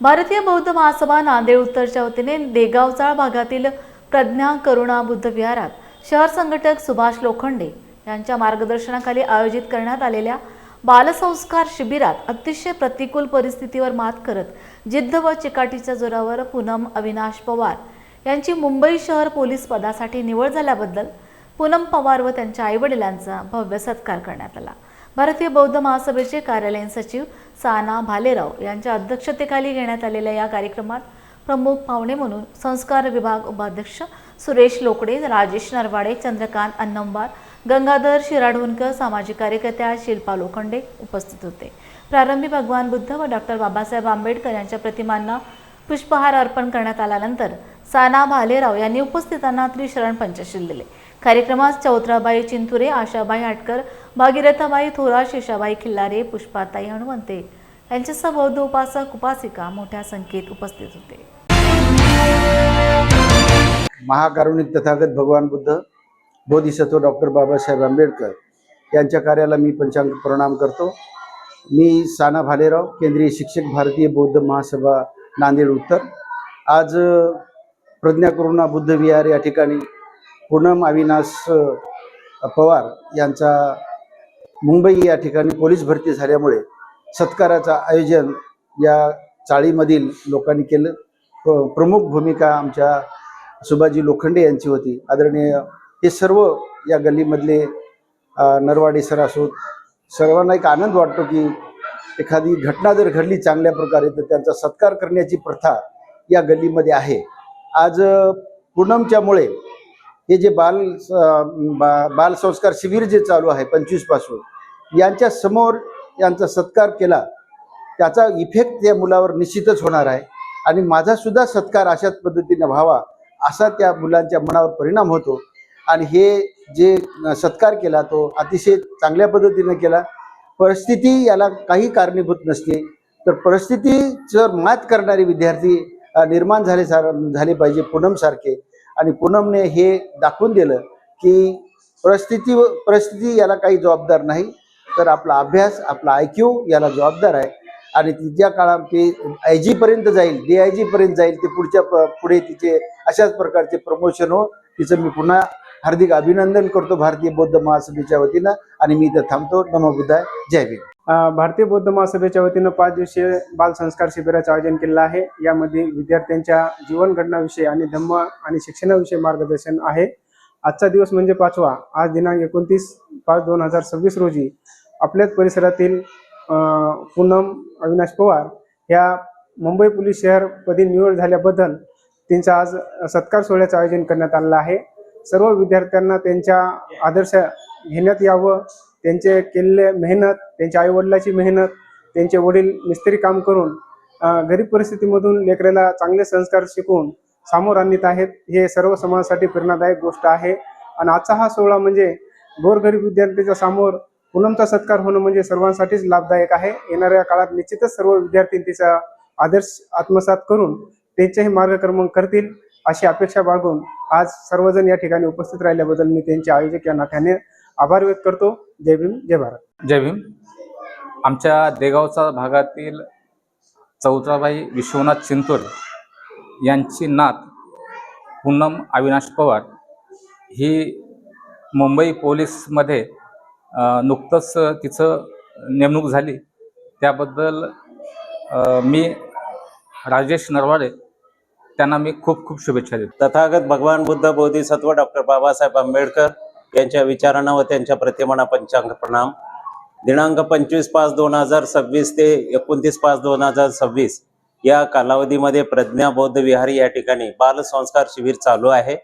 भारतीय बौद्ध महासभा नांदेड उत्तरच्या वतीने देगावचाळ भागातील प्रज्ञा करुणा बुद्ध विहारात शहर संघटक सुभाष लोखंडे यांच्या मार्गदर्शनाखाली आयोजित करण्यात आलेल्या बालसंस्कार शिबिरात अतिशय प्रतिकूल परिस्थितीवर मात करत जिद्द व चिकाटीच्या जोरावर पूनम अविनाश पवार यांची मुंबई शहर पोलीस पदासाठी निवड झाल्याबद्दल पूनम पवार व त्यांच्या आईवडिलांचा भव्य सत्कार करण्यात आला। भारतीय बौद्ध महासभेचे कार्यालयीन सचिव साना भालेराव यांच्या अध्यक्षतेखाली घेण्यात आलेल्या या कार्यक्रमात प्रमुख पाहुणे म्हणून संस्कार विभाग उपाध्यक्ष सुरेश लोकडे, राजेश नरवाडे, चंद्रकांत अन्नंबार, गंगाधर शिराढोणकर, सामाजिक कार्यकर्त्या शिल्पा लोखंडे उपस्थित होते। प्रारंभी भगवान बुद्ध व डॉक्टर बाबासाहेब आंबेडकर यांच्या प्रतिमांना पुष्पहार अर्पण करण्यात आल्यानंतर साना भालेराव यांनी उपस्थितांना त्रिशरण पंचशील दिले। कार्यक्रमात चौत्राबाई चिंतुरे, आशाबाई हटकर, भागीरथाबाई थोरात, शेषाबाई खिल्लारे, पुष्पाताई हनुमंते यांच्यासह बौद्ध उपासक उपासिका मोठ्या संख्येत उपस्थित होते। महाकारुणिक तथागत भगवान बुद्ध, बोधिसत्व डॉक्टर बाबासाहेब आंबेडकर यांच्या कार्याला मी पंचांग प्रणाम करतो। मी साना भालेराव, केंद्रीय शिक्षक, भारतीय बौद्ध महासभा नांदेड उत्तर। आज प्रज्ञा करुणा बुद्ध विहार या ठिकाणी पूनम अविनाश पवार यांचा मुंबई या ठिकाणी पोलीस भरती झाल्यामुळे सत्काराचं आयोजन या चाळीमधील लोकांनी केलं। प्रमुख भूमिका आमच्या सुभाजी लोखंडे यांची होती। आदरणीय हे सर्व या गल्लीमधले नरवाडे सर असोत, सर्वांना एक आनंद वाटतो की एखादी घटना जर घडली चांगल्या प्रकारे तर त्यांचा सत्कार करण्याची प्रथा या गल्लीमध्ये आहे। आज पूनमच्यामुळे हे जे बाल संस्कार शिबिर जे चालू आहे 25 पासून, यांच्या समोर यांचा सत्कार केला त्याचा इफेक्ट त्या मुलावर निश्चितच होणार आहे आणि माझा सुद्धा सत्कार अशाच पद्धतीने व्हावा असा त्या मुलांच्या मनावर परिणाम होतो। आणि हे जे सत्कार केला तो अतिशय चांगल्या पद्धतीने केला। परिस्थिती याला काही कारणीभूत नसते, तर परिस्थितीवर मात करणारे विद्यार्थी निर्माण झाले पाहिजे पूनमसारखे। आणि पूनमने हे दाखवून दिलं की परिस्थिती याला काही जबाबदार नाही, तर आपला अभ्यास, आपला IQ याला जबाबदार आहे। आणि तिच्या काळात ते IG पर्यंत जाईल, DIG पर्यंत जाईल, ते पुढे तिचे अशाच प्रकारचे प्रमोशन हो। तिचं मी पुन्हा हार्दिक अभिनंदन करतो भारतीय बौद्ध महासभेच्या वतीनं आणि मी इथं थांबतो। नमो बुद्धाय, जय भीम। भारतीय बौद्ध महासभेच्या वतीनं 5 दिवसीय बाल संस्कार शिबिराचं आयोजन केलेलं आहे। यामध्ये विद्यार्थ्यांच्या जीवन घडनाविषयी आणि धम्म आणि शिक्षणाविषयी मार्गदर्शन आहे। आजचा दिवस म्हणजे 5वा। आज दिनांक 29/5/2026 रोजी आपल्याच परिसरातील पूनम अविनाश पवार ह्या मुंबई पोलीस शहरपदी निवड झाल्याबद्दल त्यांचा आज सत्कार सोहळ्याचं आयोजन करण्यात आलेलं आहे। सर्व विद्यार्थ्यांना त्यांच्या आदर्श घेण्यात यावं, त्यांचे केलेले मेहनत, त्यांच्या आईवडिलाची मेहनत, त्यांचे वडील मिस्त्री काम करून गरीब परिस्थितीमधून लेकराला चांगले संस्कार शिकवून समोर आणत आहेत। हे सर्व समाजासाठी प्रेरणादायक गोष्ट आहे। आणि आजचा हा सोहळा म्हणजे गोरगरीब विद्यार्थ्यांच्या समोर पूनमचा सत्कार होणं म्हणजे सर्वांसाठीच लाभदायक आहे। येणाऱ्या काळात निश्चितच सर्व विद्यार्थी तिचा आदर्श आत्मसात करून त्यांचेही मार्गक्रमण करतील अशी अपेक्षा बाळगून आज सर्वजण या ठिकाणी उपस्थित राहिल्याबद्दल मी त्यांच्या आयोजक या नात्याने आभार व्यक्त करतो। जय भीम, जय भारत। जय भीम। आमच्या देगावचा भागातील चौत्राबाई विश्वनाथ चिंतोर यांची नात पूनम अविनाश पवार ही मुंबई पोलीसमध्ये नुकतंच तिचं नेमणूक झाली। त्याबद्दल मी राजेश नरवाडे त्यांना मी खूप खूप शुभेच्छा देतो। तथागत भगवान बुद्ध, बोधिसत्व डॉक्टर बाबासाहेब आंबेडकर यांच्या विचारांना व त्यांच्या प्रतिमांना पंचांग प्रणाम। दिनांक 25/5/2026 ते 29/5/2026 या कालावधीमध्ये प्रज्ञा बौद्ध विहार या ठिकाणी बाल संस्कार शिबिर चालू आहे।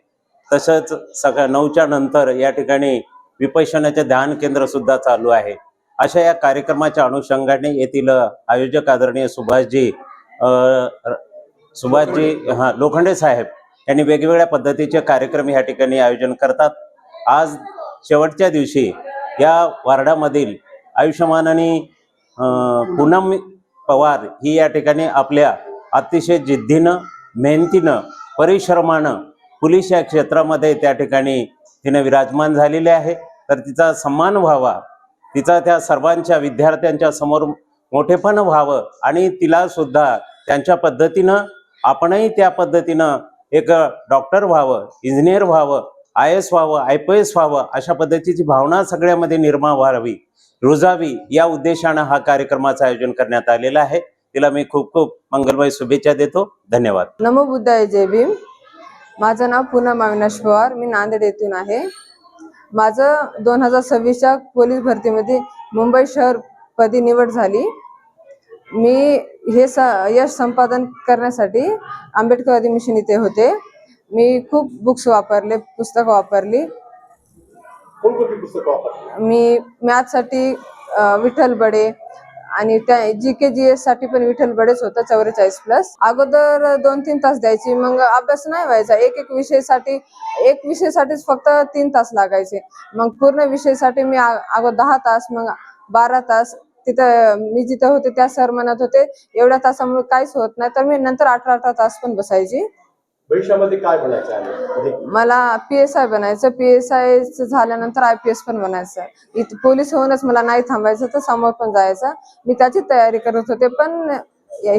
तसंच सकाळ 9च्या नंतर या ठिकाणी विपश्यनाचे ध्यान केंद्र सुद्धा चालू आहे। अशा या कार्यक्रमाच्या अनुषंगाने येथील आयोजक आदरणीय सुभाषजी लोखंडे साहेब यांनी वेगवेगळ्या पद्धतीचे कार्यक्रम या ठिकाणी आयोजन करतात। आज शेवटच्या दिवशी या वार्डामधील आयुष्यमान आणि पूनम पवार ही या ठिकाणी आपल्या अतिशय जिद्दीनं, मेहनतीनं, परिश्रमानं पोलीस या क्षेत्रामध्ये त्या ठिकाणी तिने विराजमान झालेले आहे। तर तिचा सन्मान व्हावा, तिचा त्या सर्वांच्या विद्यार्थ्यांच्या समोर मोठेपण व्हावं आणि तिला सुद्धा त्यांच्या पद्धतीनं आपणही त्या पद्धतीनं एक डॉक्टर व्हावं, इंजिनियर व्हावं, IAS व्हावं, IPS व्हावं, अशा पद्धतीची भावना सगळ्यामध्ये निर्माण व्हावी, रुजावी, या उद्देशानं हा कार्यक्रमाचं आयोजन करण्यात आलेलं आहे. तिला मी खूप खूप मंगलमय शुभेच्छा देतो. धन्यवाद. नमो बुद्धाय, जय भीम. माझं नाव पूनम अविनाश पवार, मी नांदेड येथून आहे. माझं 2026च्या पोलीस भरतीमध्ये मुंबई शहर पदी निवड झाली. मी हे यश संपादन करण्यासाठी आंबेडकरवादी मिशन इथे होते. मी खूप बुक्स वापरले, पुस्तकं वापरली. कोणकोणती पुस्तकं वापरली? मी मॅथसाठी विठ्ठल बडे आणि त्या GK GS साठी पण विठ्ठल बडेच होतं 44+. अगोदर 2-3 तास द्यायची, मग अभ्यास नाही व्हायचा. एक विषयासाठीच फक्त 3 तास लागायचे. मग पूर्ण विषयासाठी मी अगोदर 10 तास, मग 12 तास. तिथं मी जिथं होते त्या सर म्हणत होते एवढ्या तासामुळे काहीच होत नाही, तर मी नंतर 18 तास पण बसायची. भविष्यामध्ये काय बनायचं आहे? मला PSI बनायचं. PSI झाल्यानंतर IPS पण बनायचं. इथे पोलीस होऊनच मला नाही थांबायचं, तर समोर पण जायचं. मी त्याची तयारी करत होते, पण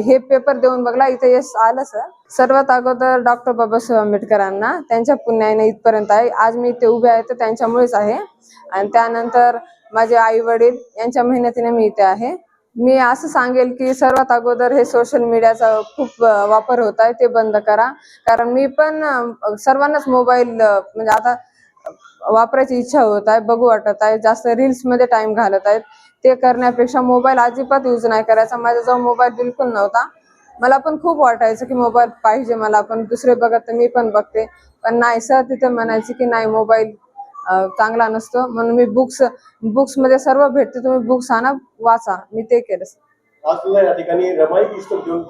हे पेपर देऊन बघला, इथे यश आलं सर. सर्वात अगोदर डॉक्टर बाबासाहेब आंबेडकरांना, त्यांच्या पुण्याने इथपर्यंत आहे. आज मी इथे उभे आहे तर त्यांच्यामुळेच आहे. आणि त्यानंतर माझे आई वडील यांच्या मेहनतीने मी इथे आहे. मी असं सांगेल की सर्वात अगोदर हे सोशल मीडियाचा खूप वापर होत आहे, ते बंद करा. कारण मी पण सर्वांनाच मोबाईल म्हणजे आता वापरायची इच्छा होत आहे, बघू वाटत आहे. जास्त रील्समध्ये टाइम घालत आहेत. ते करण्यापेक्षा मोबाईल अजिबात यूज नाही करायचा. माझ्याजवळ मोबाईल बिलकुल नव्हता. मला पण खूप वाटायचं की मोबाईल पाहिजे मला, पण दुसरे बघत तर मी पण बघते. पण नाही, सर तिथे म्हणायचे की नाही, मोबाईल चांगला नसतो. म्हणून मी बुक्समध्ये सर्व भेटते, तुम्ही बुक्स आणा, वाचा. मी ते केलं. आज तुला या ठिकाणी रमाई पुस्तक घेऊन